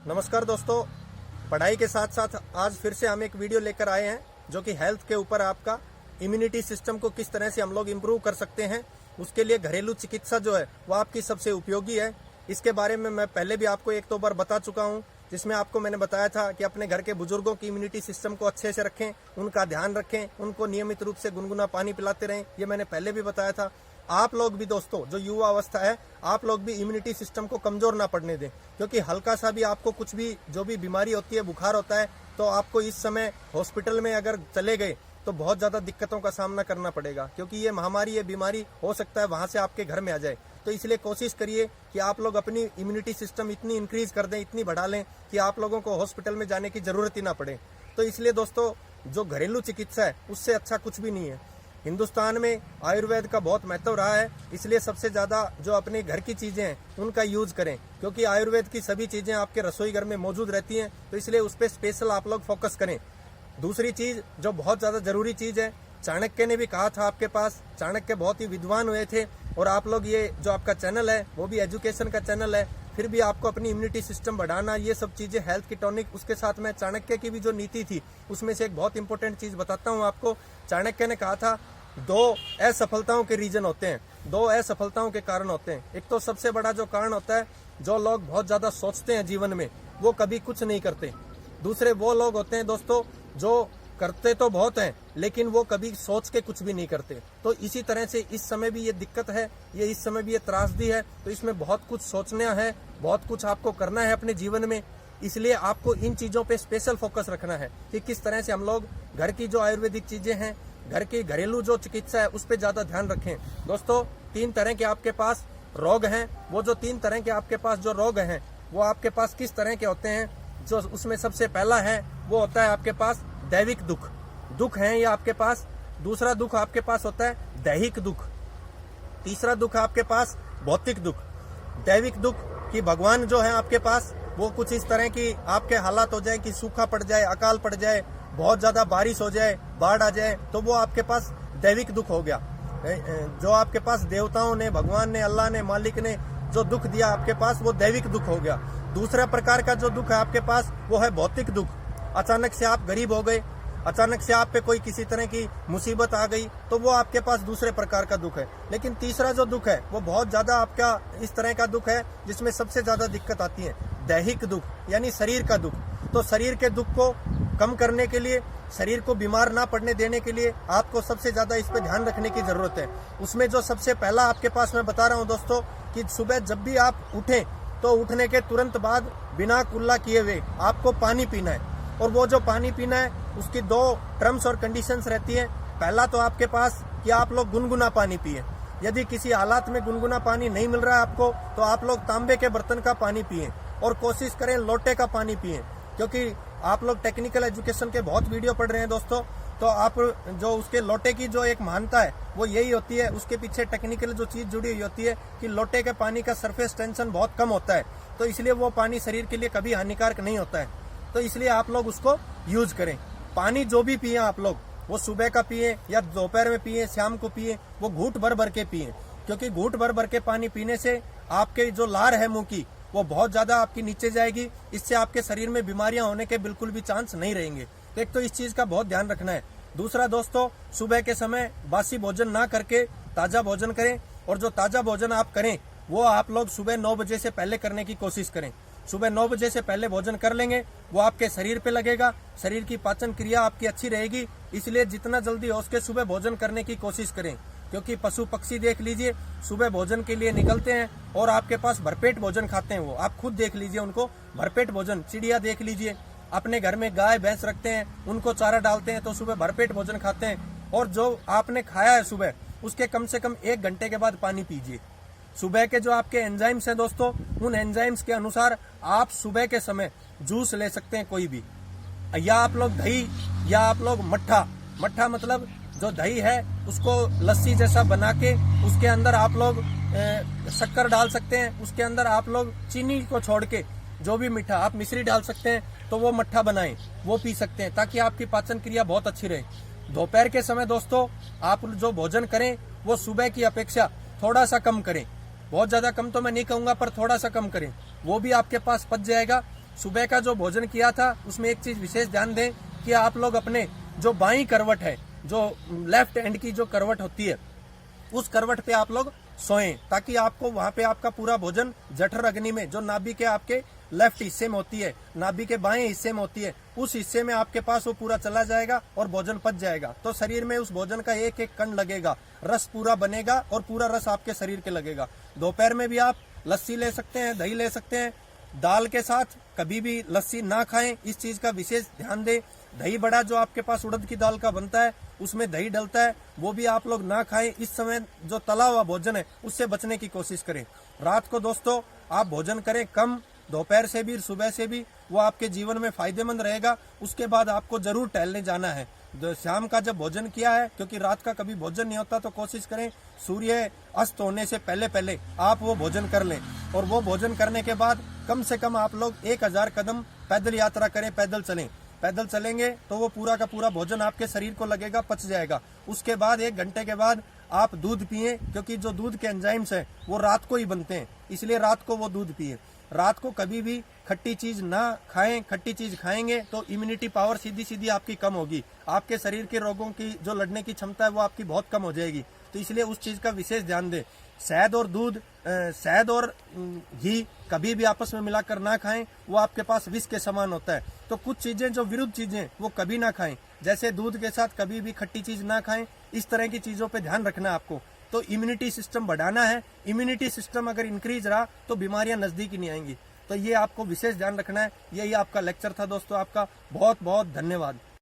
नमस्कार दोस्तों, पढ़ाई के साथ साथ आज फिर से हम एक वीडियो लेकर आए हैं जो कि हेल्थ के ऊपर आपका इम्यूनिटी सिस्टम को किस तरह से हम लोग इम्प्रूव कर सकते हैं, उसके लिए घरेलू चिकित्सा जो है वो आपकी सबसे उपयोगी है। इसके बारे में मैं पहले भी आपको एक दो बार बता चुका हूं, जिसमें आपको मैंने बताया था कि अपने घर के बुजुर्गों की इम्यूनिटी सिस्टम को अच्छे से रखें, उनका ध्यान रखें, उनको नियमित रूप से गुनगुना पानी पिलाते रहें। ये मैंने पहले भी बताया था। आप लोग भी दोस्तों, जो युवा अवस्था है, आप लोग भी इम्यूनिटी सिस्टम को कमजोर ना पड़ने दें, क्योंकि हल्का सा भी आपको कुछ भी जो भी बीमारी होती है, बुखार होता है, तो आपको इस समय हॉस्पिटल में अगर चले गए तो बहुत ज्यादा दिक्कतों का सामना करना पड़ेगा, क्योंकि ये महामारी, ये बीमारी हो सकता है वहां से आपके घर में आ जाए। तो इसलिए कोशिश करिए कि आप लोग अपनी इम्यूनिटी सिस्टम इतनी इंक्रीज कर दें, इतनी बढ़ा लें कि आप लोगों को हॉस्पिटल में जाने की जरूरत ही ना पड़े। तो इसलिए दोस्तों, जो घरेलू चिकित्सा है उससे अच्छा कुछ भी नहीं है। हिंदुस्तान में आयुर्वेद का बहुत महत्व रहा है, इसलिए सबसे ज्यादा जो अपने घर की चीजें हैं उनका यूज करें, क्योंकि आयुर्वेद की सभी चीजें आपके रसोई घर में मौजूद रहती हैं। तो इसलिए उस पर स्पेशल आप लोग फोकस करें। दूसरी चीज जो बहुत ज्यादा जरूरी चीज है, चाणक्य ने भी कहा था आपके पास, चाणक्य बहुत ही विद्वान हुए थे, और आप लोग ये जो आपका चैनल है वो भी एजुकेशन का चैनल है, फिर भी आपको अपनी इम्यूनिटी सिस्टम बढ़ाना, ये सब चीजें, हेल्थ की टॉनिक, उसके साथ में चाणक्य की भी जो नीति थी उसमें से एक बहुत इंपॉर्टेंट चीज बताता हूँ आपको। चाणक्य ने कहा था 2 असफलताओं के रीजन होते हैं, 2 असफलताओं के कारण होते हैं। एक तो सबसे बड़ा जो कारण होता है, जो लोग बहुत ज्यादा सोचते हैं जीवन में, वो कभी कुछ नहीं करते। दूसरे वो लोग होते हैं दोस्तों जो करते तो बहुत हैं लेकिन वो कभी सोच के कुछ भी नहीं करते। तो इसी तरह से इस समय भी ये दिक्कत है, ये इस समय भी ये त्रासदी है। तो इसमें बहुत कुछ सोचना है, बहुत कुछ आपको करना है अपने जीवन में। इसलिए आपको इन चीजों पे स्पेशल फोकस रखना है कि किस तरह से हम लोग घर की जो आयुर्वेदिक चीजें हैं, घर की घरेलू जो चिकित्सा है, उस पर ज्यादा ध्यान रखें। दोस्तों, 3 तरह के आपके पास रोग हैं। वो जो 3 तरह के आपके पास जो रोग हैं वो आपके पास किस तरह के होते हैं, जो उसमें सबसे पहला है वो होता है आपके पास दैविक दुख है ये आपके पास। दूसरा दुख आपके पास होता है दैहिक दुख। तीसरा दुख आपके पास भौतिक दुख। दैविक दुख कि भगवान जो है आपके पास वो कुछ इस तरह की आपके हालात हो जाए कि सूखा पड़ जाए, अकाल पड़ जाए, बहुत ज्यादा बारिश हो जाए, बाढ़ आ जाए, तो वो आपके पास दैविक दुख हो गया। जो आपके पास देवताओं ने, भगवान ने, अल्लाह ने, मालिक ने जो दुख दिया आपके पास, वो दैविक दुख हो गया। दूसरा प्रकार का जो दुख है आपके पास वो है भौतिक दुख। अचानक से आप गरीब हो गए, अचानक से आप पे कोई किसी तरह की मुसीबत आ गई, तो वो आपके पास दूसरे प्रकार का दुख है। लेकिन तीसरा जो दुख है वो बहुत ज्यादा आपका इस तरह का दुख है जिसमें सबसे ज्यादा दिक्कत आती है, दैहिक दुख, यानी शरीर का दुख। तो शरीर के दुख को कम करने के लिए, शरीर को बीमार ना पड़ने देने के लिए आपको सबसे ज्यादा इस पे ध्यान रखने की जरूरत है। उसमें जो सबसे पहला आपके पास मैं बता रहा हूँ दोस्तों, कि सुबह जब भी आप उठें तो उठने के तुरंत बाद बिना कुल्ला किए हुए आपको पानी पीना है। और वो जो पानी पीना है उसकी 2 टर्म्स और कंडीशंस रहती है। पहला तो आपके पास कि आप लोग गुनगुना पानी पिए। यदि किसी हालात में गुनगुना पानी नहीं मिल रहा है आपको, तो आप लोग तांबे के बर्तन का पानी पिए, और कोशिश करें लोटे का पानी पिए, क्योंकि आप लोग टेक्निकल एजुकेशन के बहुत वीडियो पढ़ रहे हैं दोस्तों। तो आप जो उसके लोटे की जो एक महानता है वो यही होती है, उसके पीछे टेक्निकल जो चीज जुड़ी हुई होती है कि लोटे के पानी का सरफेस टेंशन बहुत कम होता है, तो इसलिए वो पानी शरीर के लिए कभी हानिकारक नहीं होता है। तो इसलिए आप लोग उसको यूज करें। पानी जो भी पिए आप लोग, वो सुबह का पिए या दोपहर में पिए, शाम को पिए, वो घूंट भर भर के पिए, क्योंकि घूंट भर भर के पानी पीने से आपके जो लार है मुंह की, वो बहुत ज्यादा आपकी नीचे जाएगी। इससे आपके शरीर में बीमारियां होने के बिल्कुल भी चांस नहीं रहेंगे। तो एक तो इस चीज का बहुत ध्यान रखना है। दूसरा दोस्तों, सुबह के समय बासी भोजन ना करके ताजा भोजन करें, और जो ताजा भोजन आप करें वो आप लोग सुबह 9 बजे से पहले करने की कोशिश करें। सुबह 9 बजे से पहले भोजन कर लेंगे, वो आपके शरीर पे लगेगा, शरीर की पाचन क्रिया आपकी अच्छी रहेगी। इसलिए जितना जल्दी हो सके सुबह भोजन करने की कोशिश करें, क्योंकि पशु पक्षी देख लीजिए सुबह भोजन के लिए निकलते हैं और आपके पास भरपेट भोजन खाते हैं। वो आप खुद देख लीजिए, उनको भरपेट भोजन। चिड़िया देख लीजिए, अपने घर में गाय भैंस रखते हैं, उनको चारा डालते हैं, तो सुबह भरपेट भोजन खाते हैं। और जो आपने खाया है सुबह, उसके कम से कम 1 घंटे के बाद पानी पीजिए। सुबह के जो आपके एंजाइम्स हैं दोस्तों, उन एंजाइम्स के अनुसार आप सुबह के समय जूस ले सकते हैं कोई भी, या आप लोग दही, या आप लोग मट्ठा मतलब जो दही है उसको लस्सी जैसा बना के उसके अंदर आप लोग शक्कर डाल सकते हैं, उसके अंदर आप लोग चीनी को छोड़ के जो भी मीठा, आप मिश्री डाल सकते हैं, तो वो मट्ठा बनाएं, वो पी सकते हैं, ताकि आपकी पाचन क्रिया बहुत अच्छी रहे। दोपहर के समय दोस्तों आप जो भोजन करें वो सुबह की अपेक्षा थोड़ा सा कम करें। बहुत ज्यादा कम तो मैं नहीं कहूंगा, पर थोड़ा सा कम करें, वो भी आपके पास पच जाएगा। सुबह का जो भोजन किया था उसमें एक चीज विशेष ध्यान दें कि आप लोग अपने जो बाईं करवट है, जो लेफ्ट हैंड की जो करवट होती है, उस करवट पे आप लोग सोएं, ताकि आपको वहां पे आपका पूरा भोजन जठर अग्नि में, जो नाभि के आपके लेफ्ट हिस्से में होती है, नाभि के बाएं हिस्से में होती है, उस हिस्से में आपके पास वो पूरा चला जाएगा और भोजन पच जाएगा। तो शरीर में उस भोजन का एक एक कण लगेगा, रस पूरा बनेगा और पूरा रस आपके शरीर के लगेगा। दोपहर में भी आप लस्सी ले सकते हैं, दही ले सकते हैं। दाल के साथ कभी भी लस्सी ना खाएं, इस चीज का विशेष ध्यान दें। दही बड़ा जो आपके पास उड़द की दाल का बनता है, उसमें दही डलता है, वो भी आप लोग ना खाएं। इस समय जो तला हुआ भोजन है उससे बचने की कोशिश करें। रात को दोस्तों आप भोजन करें कम, दोपहर से भी सुबह से भी, वो आपके जीवन में फायदेमंद रहेगा। उसके बाद आपको जरूर टहलने जाना है। शाम का जब भोजन किया है, क्योंकि रात का कभी भोजन नहीं होता, तो कोशिश करें सूर्य अस्त होने से पहले पहले आप वो भोजन कर लें। और वो भोजन करने के बाद कम से कम आप लोग 1000 कदम पैदल यात्रा करें, पैदल चलें। पैदल चलेंगे तो वो पूरा का पूरा भोजन आपके शरीर को लगेगा, पच जाएगा। उसके बाद 1 घंटे के बाद आप दूध पिए, क्योंकि जो दूध के एंजाइम्स हैं वो रात को ही बनते हैं, इसलिए रात को वो दूध पिए। रात को कभी भी खट्टी चीज ना खाएं। खट्टी चीज खाएंगे तो इम्यूनिटी पावर सीधी सीधी आपकी कम होगी, आपके शरीर के रोगों की जो लड़ने की क्षमता है वो आपकी बहुत कम हो जाएगी। तो इसलिए उस चीज का विशेष ध्यान दें। शहद और दूध, शहद और घी कभी भी आपस में मिलाकर ना खाएं, वो आपके पास विष के समान होता है। तो कुछ चीजें जो विरुद्ध चीजें वो कभी ना खाएं, जैसे दूध के साथ कभी भी खट्टी चीज ना खाएं। इस तरह की चीजों पे ध्यान रखना है आपको। तो इम्यूनिटी सिस्टम बढ़ाना है। इम्यूनिटी सिस्टम अगर इंक्रीज रहा तो बीमारियां नजदीक ही नहीं आएंगी। तो ये आपको विशेष ध्यान रखना है। यही आपका लेक्चर था दोस्तों। आपका बहुत बहुत धन्यवाद।